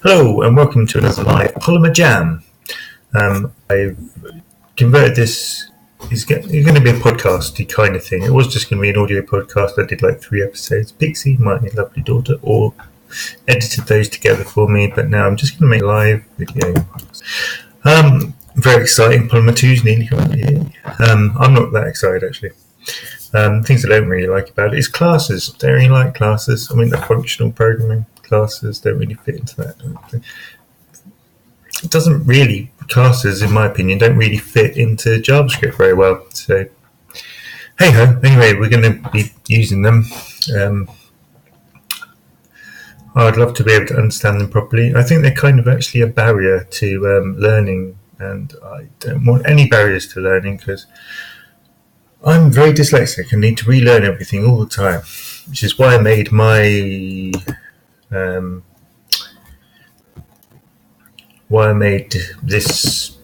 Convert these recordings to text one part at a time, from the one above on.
Hello and welcome to another live Polymer Jam. I've converted this. It's going to be a podcasty kind of thing. It was just going to be an audio podcast. I did like 3 episodes. Pixie, my lovely daughter, all edited those together for me. But now I'm just going to make a live video. Very exciting. Polymer 2's nearly coming. I'm not that excited actually. Things I don't really like about it is classes. Don't really like classes. I mean, the functional programming classes don't really fit into that. It doesn't really, classes, in my opinion, don't really fit into JavaScript very well. So, hey ho. Anyway, we're going to be using them. I'd love to be able to understand them properly. I think they're kind of actually a barrier to learning, and I don't want any barriers to learning because I'm very dyslexic and need to relearn everything all the time, which is why I made my this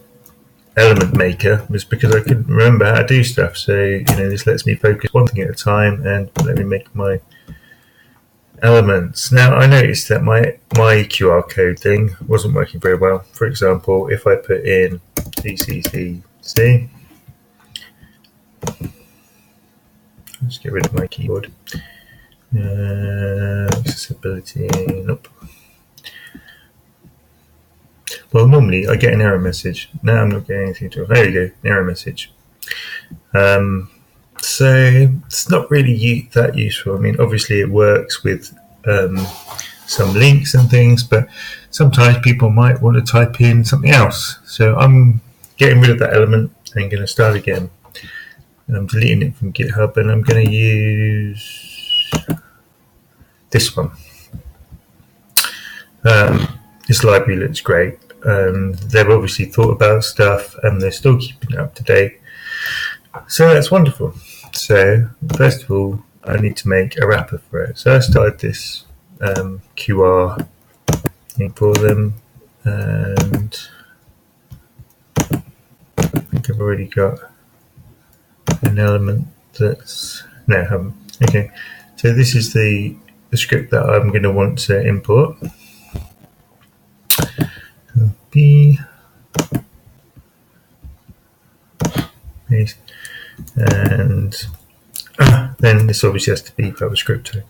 element maker, was because I couldn't remember how to do stuff. So this lets me focus one thing at a time and let me make my elements. Now I noticed that my QR code thing wasn't working very well. For example, if I put in CCCC. Let's get rid of my keyboard. Accessibility, nope. Well, normally I get an error message. Now I'm not getting anything to. There you go, an error message. So it's not really that useful. I mean, obviously it works with some links and things, but sometimes people might want to type in something else. So I'm getting rid of that element and going to start again. I'm deleting it from GitHub and I'm going to use this one. This library looks great. They've obviously thought about stuff and they're still keeping it up to date. So that's wonderful. So first of all, I need to make a wrapper for it. So I started this QR thing for them, and I think I've already got an element that's no, I haven't. Okay, so this is the script that I'm going to want to import. Copy, paste, and then this obviously has to be JavaScript.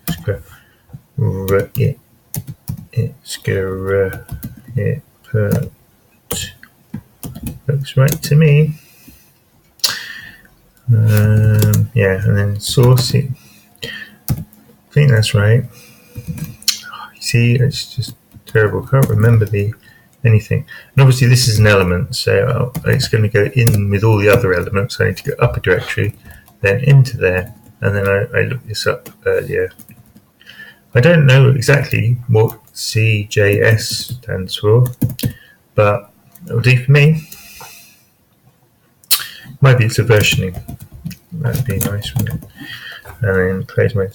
Looks right to me. Yeah, and then source it. I think that's right. You see, it's just terrible. Can't remember anything. And obviously, this is an element, so it's going to go in with all the other elements. I need to go up a directory, then into there, and then I looked this up earlier. I don't know exactly what CJS stands for, but it'll do for me. Maybe it's a versioning. That'd be nice, wouldn't it? And then close my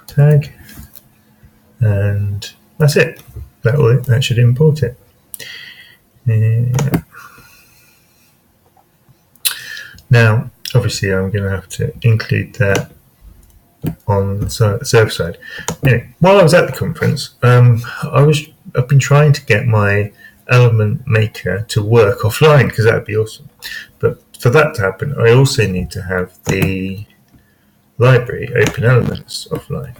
tag, and that's it. That should import it. Now, obviously, I'm going to have to include that on the server side. Anyway, while I was at the conference, I've been trying to get my element maker to work offline because that would be awesome. But for that to happen, I also need to have the library Open Elements offline.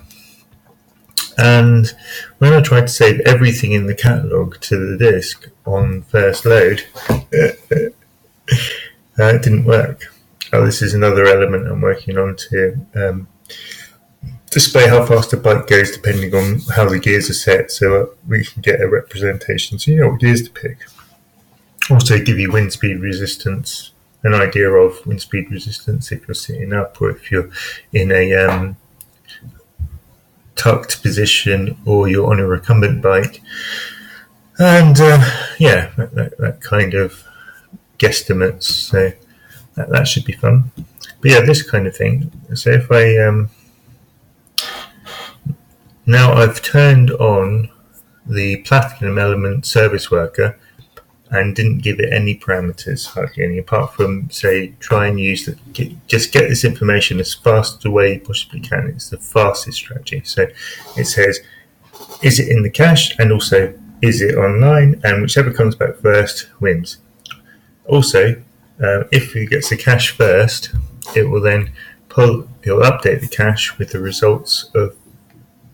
And when I tried to save everything in the catalog to the disk on first load, it didn't work. Oh, this is another element I'm working on to display how fast a bike goes depending on how the gears are set, so we can get a representation so you know what gears to pick. Also give you wind speed resistance, an idea of wind speed resistance if you're sitting up or if you're in a tucked position or you're on a recumbent bike. And that kind of guesstimates, so that should be fun. But yeah, this kind of thing. So if I now I've turned on the Platinum Element Service Worker, and didn't give it any parameters, hardly any, apart from, say, try and use just get this information as fast away you possibly can. It's the fastest strategy. So it says, is it in the cache, and also is it online, and whichever comes back first wins. Also, if it gets the cache first, it will then it'll update the cache with the results of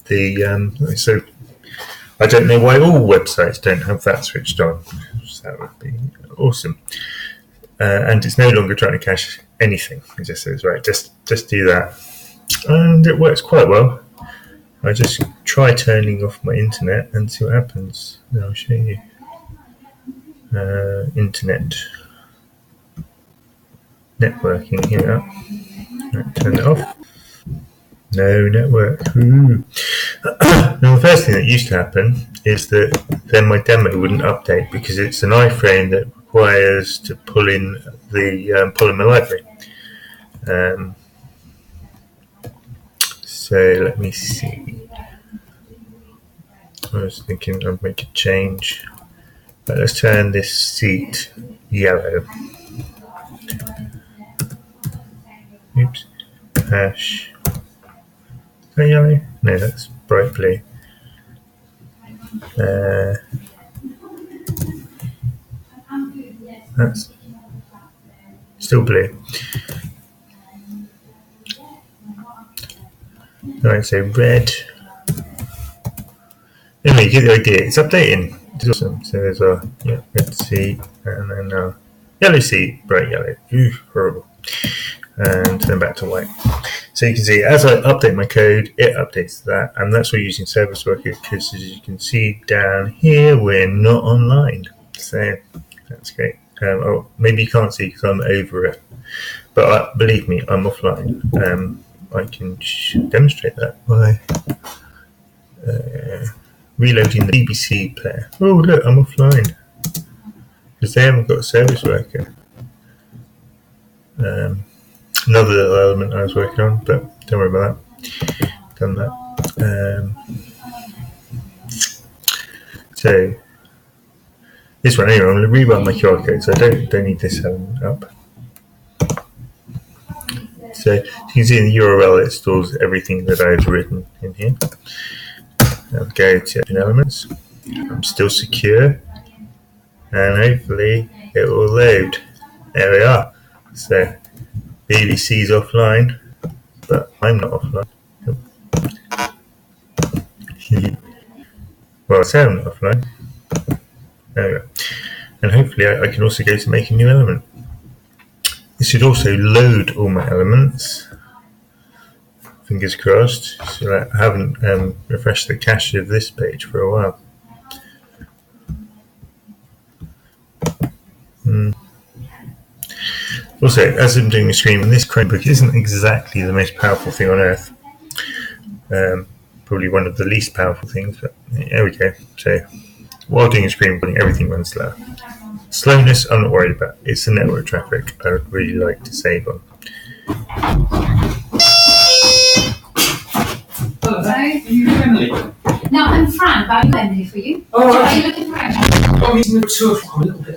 the. So I don't know why all websites don't have that switched on. So that would be awesome. And it's no longer trying to cache anything. It just says, right, just do that, and it works quite well. I just try turning off my internet and see what happens. Now I'll show you. Internet. Networking here. Right, turn it off. No network. Ooh. Now the first thing that used to happen is that then my demo wouldn't update because it's an iframe that requires to pull in the Polymer library. So let me see. I was thinking I'd make a change. But let's turn this seat yellow. Oops. Hash. Is that yellow? No, that's bright blue. That's still blue. Alright, so red. Anyway, you get the idea. It's updating. It's awesome. So there's a red seat, and then yellow seat, bright yellow. Ooh, horrible. And then back to white. So you can see as I update my code, it updates that, and that's what we're using Service Worker, because as you can see down here, we're not online. So that's great. Maybe you can't see because I'm over it, but believe me, I'm offline. I can demonstrate that by reloading the BBC player. Oh look, I'm offline because they haven't got a Service Worker. Another little element I was working on, but don't worry about that. Done that. So this one anyway, I'm going to rerun my QR code, so I don't need this element up. So you can see in the URL it stores everything that I've written in here. I'll go to elements. I'm still secure, and hopefully it will load. There we are. So BBC is offline, but I'm not offline. Well, I say I'm not offline. There we go. And hopefully I can also go to make a new element. This should also load all my elements. Fingers crossed. So I haven't refreshed the cache of this page for a while. Also, as I'm doing the stream, this Chromebook isn't exactly the most powerful thing on earth. Probably one of the least powerful things, but there we go. So while doing a screen recording, everything runs slow. Slowness, I'm not worried about. It's the network traffic I would really like to save on. Hello, are you Emily? No, I'm Fran, but I'm Emily for you. Oh, are you looking for Emily? I'm meeting number 2 o'clock. I'm a little bit